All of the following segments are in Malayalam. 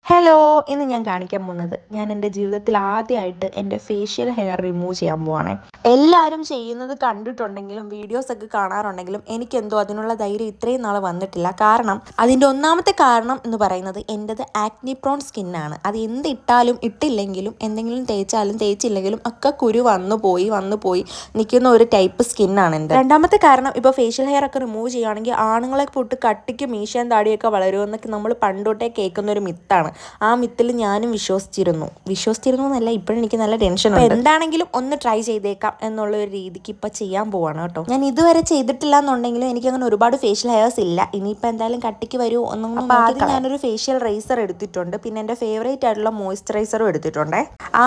ഹലോ, ഇന്ന് ഞാൻ കാണിക്കാൻ പോകുന്നത് ഞാൻ എൻ്റെ ജീവിതത്തിൽ ആദ്യമായിട്ട് എൻ്റെ ഫേഷ്യൽ ഹെയർ റിമൂവ് ചെയ്യാൻ പോവാണ്. എല്ലാവരും ചെയ്യുന്നത് കണ്ടിട്ടുണ്ടെങ്കിലും വീഡിയോസൊക്കെ കാണാറുണ്ടെങ്കിലും എനിക്കെന്തോ അതിനുള്ള ധൈര്യം ഇത്രയും നാൾ വന്നിട്ടില്ല. കാരണം അതിൻ്റെ ഒന്നാമത്തെ കാരണം എന്ന് പറയുന്നത് എൻ്റെത് ആക്നി പ്രോൺ സ്കിന്നാണ്. അത് എന്തിട്ടാലും ഇട്ടില്ലെങ്കിലും എന്തെങ്കിലും തേച്ചാലും തേച്ചില്ലെങ്കിലും ഒക്കെ കുരു വന്നു പോയി നിൽക്കുന്ന ഒരു ടൈപ്പ് സ്കിന്നാണ് എൻ്റെ. രണ്ടാമത്തെ കാരണം ഇപ്പോൾ ഫേഷ്യൽ ഹെയർ ഒക്കെ റിമൂവ് ചെയ്യുകയാണെങ്കിൽ ആണുങ്ങളെ പൊട്ട് കട്ടിക്ക് മീശയും താടിയൊക്കെ വളരുമെന്നൊക്കെ നമ്മൾ പണ്ടോട്ടേ കേൾക്കുന്ന ഒരു മിത്താണ്. ആ മിത്തിൽ ഞാനും വിശ്വസിച്ചിരുന്നു എന്നല്ല, ഇപ്പോഴും എനിക്ക് നല്ല ടെൻഷനുണ്ട്. എന്താണെങ്കിലും ഒന്ന് ട്രൈ ചെയ്തേക്കാം എന്നുള്ള ഒരു രീതിക്ക് ഇപ്പം ചെയ്യാൻ പോവാണ് കേട്ടോ. ഞാൻ ഇതുവരെ ചെയ്തിട്ടില്ല എന്നുണ്ടെങ്കിലും എനിക്ക് അങ്ങനെ ഒരുപാട് ഫേഷ്യൽ ഹെയർസ് ഇല്ല. ഇനിയിപ്പോൾ എന്തായാലും കട്ടിക്ക് വരുമോ ഒന്നും. അപ്പോൾ ആദ്യം ഞാനൊരു ഫേഷ്യൽ റേസർ എടുത്തിട്ടുണ്ട്, പിന്നെ എൻ്റെ ഫേവറേറ്റ് ആയിട്ടുള്ള മോയ്സ്ചറൈസറും എടുത്തിട്ടുണ്ട്.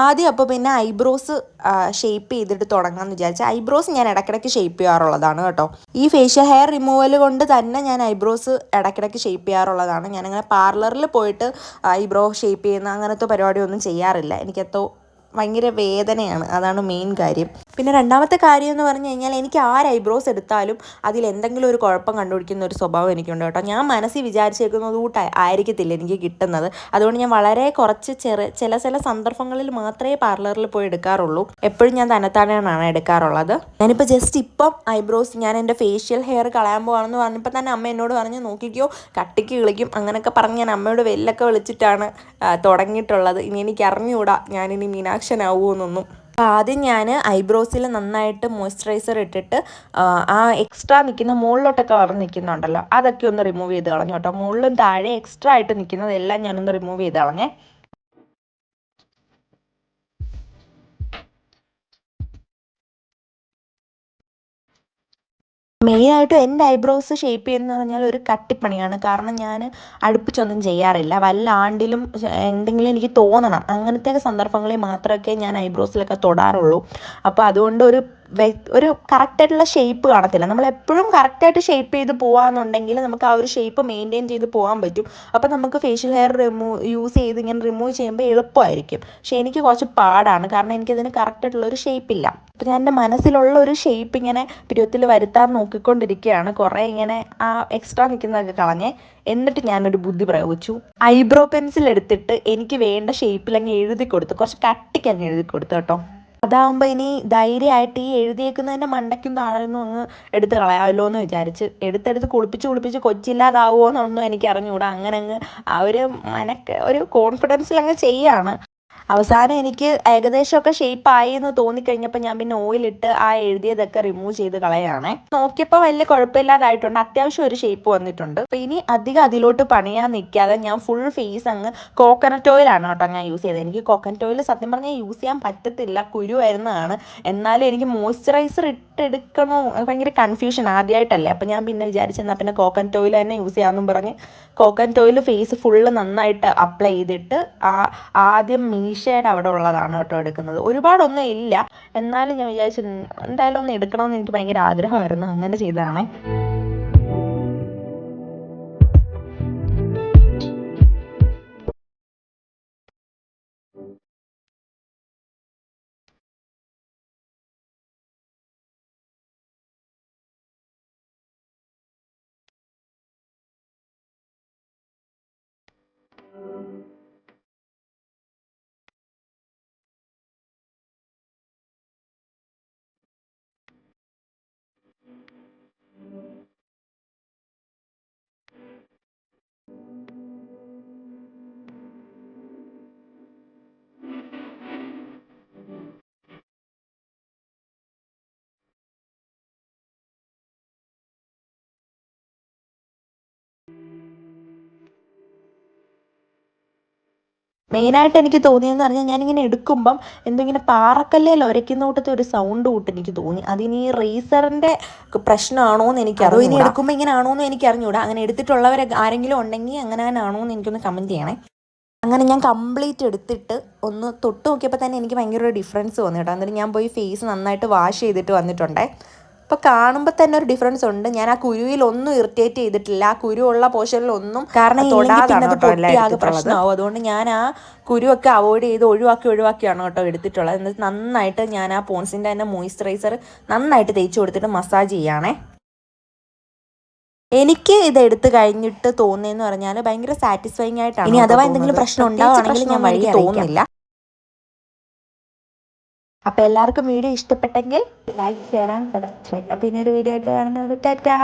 ആദ്യം അപ്പോൾ പിന്നെ ഐബ്രോസ് ഷേപ്പ് ചെയ്തിട്ട് തുടങ്ങാമെന്ന് വിചാരിച്ചു. ഐബ്രോസ് ഞാൻ ഇടയ്ക്കിടയ്ക്ക് ഷേപ്പ് ചെയ്യാറുള്ളതാണ് കേട്ടോ. ഈ ഫേഷ്യൽ ഹെയർ റിമൂവൽ കൊണ്ട് തന്നെ ഞാൻ ഐബ്രോസ് ഇടയ്ക്കിടയ്ക്ക് ഷേപ്പ് ചെയ്യാറുള്ളതാണ്. ഞാനങ്ങനെ പാർലറിൽ പോയിട്ട് ഐബ്രോ ഷേപ്പ് ചെയ്യുന്ന അങ്ങനത്തെ പരിപാടിയൊന്നും ചെയ്യാറില്ല. എനിക്കതോ ഭയങ്കര വേദനയാണ്, അതാണ് മെയിൻ കാര്യം. പിന്നെ രണ്ടാമത്തെ കാര്യം എന്ന് പറഞ്ഞു കഴിഞ്ഞാൽ എനിക്ക് ആര് ഐബ്രോസ് എടുത്താലും അതിൽ എന്തെങ്കിലും ഒരു കുഴപ്പം കണ്ടുപിടിക്കുന്ന ഒരു സ്വഭാവം എനിക്കുണ്ട് കേട്ടോ. ഞാൻ മനസ്സിൽ വിചാരിച്ചേക്കുന്നത് കൂട്ട് ആയിരിക്കത്തില്ല എനിക്ക് കിട്ടുന്നത്. അതുകൊണ്ട് ഞാൻ വളരെ കുറച്ച് ചില സന്ദർഭങ്ങളിൽ മാത്രമേ പാർലറിൽ പോയി എടുക്കാറുള്ളൂ. എപ്പോഴും ഞാൻ തന്നെത്താനെയാണ് എടുക്കാറുള്ളത്. ഞാനിപ്പോൾ ജസ്റ്റ് ഇപ്പം ഐബ്രോസ് ഞാൻ എൻ്റെ ഫേഷ്യൽ ഹെയർ കളയാൻ പോകാമെന്ന് പറഞ്ഞപ്പോൾ തന്നെ അമ്മ എന്നോട് പറഞ്ഞ് നോക്കിക്കോ കട്ടിക്ക് കിളിക്കും അങ്ങനെയൊക്കെ പറഞ്ഞ് ഞാൻ അമ്മയോട് വെല്ലൊക്കെ വിളിച്ചിട്ടാണ് തുടങ്ങിയിട്ടുള്ളത്. ഇനി എനിക്ക് അറിഞ്ഞുകൂടാ ഞാനിനി മീനാക്ഷനാവുമെന്നൊന്നും. അപ്പോൾ ആദ്യം ഞാൻ ഐബ്രോസിൽ നന്നായിട്ട് മോയ്സ്ചറൈസർ ഇട്ടിട്ട് ആ എക്സ്ട്രാ നിൽക്കുന്ന മുകളിലോട്ടൊക്കെ വളർന്ന് നിൽക്കുന്നുണ്ടല്ലോ അതൊക്കെ ഒന്ന് റിമൂവ് ചെയ്ത് കളഞ്ഞു കേട്ടോ. മുകളിലും താഴെ എക്സ്ട്രാ ആയിട്ട് നിൽക്കുന്നതെല്ലാം ഞാനൊന്ന് റിമൂവ് ചെയ്ത് കളഞ്ഞേ. മെയിനായിട്ടും എൻ്റെ ഐബ്രോസ് ഷേപ്പ് ചെയ്യുന്നതെന്ന് പറഞ്ഞാൽ ഒരു കട്ടിപ്പണിയാണ്. കാരണം ഞാൻ അടുപ്പിച്ചൊന്നും ചെയ്യാറില്ല. വല്ല ആണ്ടിലും എന്തെങ്കിലും എനിക്ക് തോന്നണം അങ്ങനത്തെ സന്ദർഭങ്ങളിൽ മാത്രമൊക്കെ ഞാൻ ഐബ്രോസിലൊക്കെ തൊടാറുള്ളൂ. അപ്പോൾ അതുകൊണ്ട് ഒരു കറക്റ്റായിട്ടുള്ള ഷേപ്പ് കാണത്തില്ല. നമ്മളെപ്പോഴും കറക്റ്റായിട്ട് ഷേപ്പ് ചെയ്ത് പോകാമെന്നുണ്ടെങ്കിൽ നമുക്ക് ആ ഒരു ഷേപ്പ് മെയിൻറ്റെയിൻ ചെയ്ത് പോകാൻ പറ്റും. അപ്പോൾ നമുക്ക് ഫേഷ്യൽ ഹെയർ യൂസ് ചെയ്ത് ഇങ്ങനെ റിമൂവ് ചെയ്യുമ്പോൾ എളുപ്പമായിരിക്കും. പക്ഷേ എനിക്ക് കുറച്ച് പാടാണ്, കാരണം എനിക്കതിന് കറക്റ്റായിട്ടുള്ളൊരു ഷേപ്പില്ല. അപ്പോൾ ഞാൻ എൻ്റെ മനസ്സിലുള്ള ഒരു ഷേപ്പ് ഇങ്ങനെ പിരിയത്തിൽ വരുത്താൻ നോക്കിക്കൊണ്ടിരിക്കുകയാണ്. കുറേ ഇങ്ങനെ ആ എക്സ്ട്രാ നിൽക്കുന്നതൊക്കെ കളഞ്ഞേ. എന്നിട്ട് ഞാനൊരു ബുദ്ധി പ്രയോഗിച്ചു. ഐബ്രോ പെൻസിൽ എടുത്തിട്ട് എനിക്ക് വേണ്ട ഷേപ്പിൽ അങ്ങ് എഴുതി കൊടുത്തു. കുറച്ച് കട്ടിക്ക് അങ്ങ് എഴുതി കൊടുത്തു കേട്ടോ. അതാകുമ്പോൾ ഇനി ധൈര്യമായിട്ട് ഈ എഴുതിയേക്കുന്നതിൻ്റെ മണ്ടയ്ക്കും താഴെയൊന്നും അങ്ങ് എടുത്ത് കളയാമല്ലോ എന്ന് വിചാരിച്ച് എടുത്തെടുത്ത് കുളിപ്പിച്ച് കൊച്ചില്ലാതാവുമോ എന്നൊന്നും എനിക്ക് അറിഞ്ഞുകൂടാ. അങ്ങനെ അങ്ങ് ആ ഒരു കോൺഫിഡൻസിൽ അങ്ങ് ചെയ്യാണ്. അവസാനം എനിക്ക് ഏകദേശമൊക്കെ ഷേപ്പായി എന്ന് തോന്നിക്കഴിഞ്ഞപ്പോൾ ഞാൻ പിന്നെ ഓയിലിട്ട് ആ എഴുതിയതൊക്കെ റിമൂവ് ചെയ്ത് കളയാണ്. നോക്കിയപ്പോൾ വലിയ കുഴപ്പമില്ലാതായിട്ടുണ്ട്, അത്യാവശ്യം ഒരു ഷേപ്പ് വന്നിട്ടുണ്ട്. അപ്പോൾ ഇനി അധികം അതിലോട്ട് പണിയാൻ നിൽക്കാതെ ഞാൻ ഫുൾ ഫേസ് അങ്ങ് കോക്കനട്ട് ഓയിലാണ് കേട്ടോ ഞാൻ യൂസ് ചെയ്തത്. എനിക്ക് കോക്കനട്ട് ഓയിൽ സത്യം പറഞ്ഞാൽ യൂസ് ചെയ്യാൻ പറ്റത്തില്ല, കുരു വരുന്നതാണ്. എന്നാലും എനിക്ക് മോയ്സ്ചറൈസർ ഇട്ടെടുക്കണോ ഭയങ്കര കൺഫ്യൂഷൻ, ആദ്യമായിട്ടല്ലേ. അപ്പോൾ ഞാൻ പിന്നെ വിചാരിച്ചെന്നാൽ പിന്നെ കോക്കനട്ട് ഓയിൽ തന്നെ യൂസ് ചെയ്യാമെന്നും പറഞ്ഞ് കോക്കനട്ട് ഓയിൽ ഫേസ് ഫുള്ള് നന്നായിട്ട് അപ്ലൈ ചെയ്തിട്ട് ആദ്യം മീശയുടെ അവിടെ ഉള്ളതാണ് കേട്ടോ എടുക്കുന്നത്. ഒരുപാടൊന്നും ഇല്ല, എന്നാലും ഞാൻ വിചാരിച്ചു എന്തായാലും ഒന്ന് എടുക്കണമെന്ന് എനിക്ക് ഭയങ്കര ആഗ്രഹമായിരുന്നു, അങ്ങനെ ചെയ്തതാണേ. മെയിനായിട്ട് എനിക്ക് തോന്നിയെന്ന് പറഞ്ഞാൽ ഞാനിങ്ങനെ എടുക്കുമ്പം എന്തെങ്കിലും പാറക്കല്ലേൽ ഉരയ്ക്കുന്ന കൂട്ടത്തെ ഒരു സൗണ്ട് കൂട്ട് എനിക്ക് തോന്നി. അതിനി റേസറിൻ്റെ പ്രശ്നമാണോ എന്ന് എനിക്ക് അറിഞ്ഞു. ഇനി എടുക്കുമ്പോൾ ഇങ്ങനെ ആണോ എന്ന് എനിക്ക് അറിഞ്ഞൂടാ. അങ്ങനെ എടുത്തിട്ടുള്ളവർ ആരെങ്കിലും ഉണ്ടെങ്കിൽ അങ്ങനെ ആണോ എന്ന് എനിക്കൊന്ന് കമൻറ്റ് ചെയ്യണേ. അങ്ങനെ ഞാൻ കംപ്ലീറ്റ് എടുത്തിട്ട് ഒന്ന് തൊട്ട് നോക്കിയപ്പോൾ തന്നെ എനിക്ക് ഭയങ്കര ഒരു ഡിഫറൻസ് തോന്നി കേട്ടോ. എന്നിട്ട് ഞാൻ പോയി ഫേസ് നന്നായിട്ട് വാഷ് ചെയ്തിട്ട് വന്നിട്ടുണ്ടേ. അപ്പോൾ കാണുമ്പോൾ തന്നെ ഒരു ഡിഫറൻസ് ഉണ്ട്. ഞാൻ ആ കുരുവിലൊന്നും ഇറിറ്റേറ്റ് ചെയ്തിട്ടില്ല, ആ കുരു ഉള്ള പോർഷനിലൊന്നും. കാരണം ആകെ പ്രശ്നമാവും. അതുകൊണ്ട് ഞാൻ ആ കുരുവൊക്കെ അവോയ്ഡ് ചെയ്ത് ഒഴിവാക്കിയാണ് കേട്ടോ എടുത്തിട്ടുള്ളത്. എന്നിട്ട് നന്നായിട്ട് ഞാൻ ആ പോൺസിൻ്റെ തന്നെ മോയ്സ്ചറൈസർ നന്നായിട്ട് തേച്ച് കൊടുത്തിട്ട് മസാജ് ചെയ്യുകയാണേ. എനിക്ക് ഇത് എടുത്തു കഴിഞ്ഞിട്ട് തോന്നിയെന്ന് പറഞ്ഞാൽ ഭയങ്കര സാറ്റിസ്ഫൈങ് ആയിട്ടാണ്. ഇനി അഥവാ എന്തെങ്കിലും പ്രശ്നം ഉണ്ടാവുകയാണെങ്കിൽ ഞാൻ വഴി തോന്നുന്നില്ല. അപ്പോൾ എല്ലാവർക്കും വീഡിയോ ഇഷ്ടപ്പെട്ടെങ്കിൽ ലൈക്ക് ചെയ്യണം. പിന്നെ ഒരു വീഡിയോ ആയിട്ട് കാണുന്നത് ടാറ്റാ.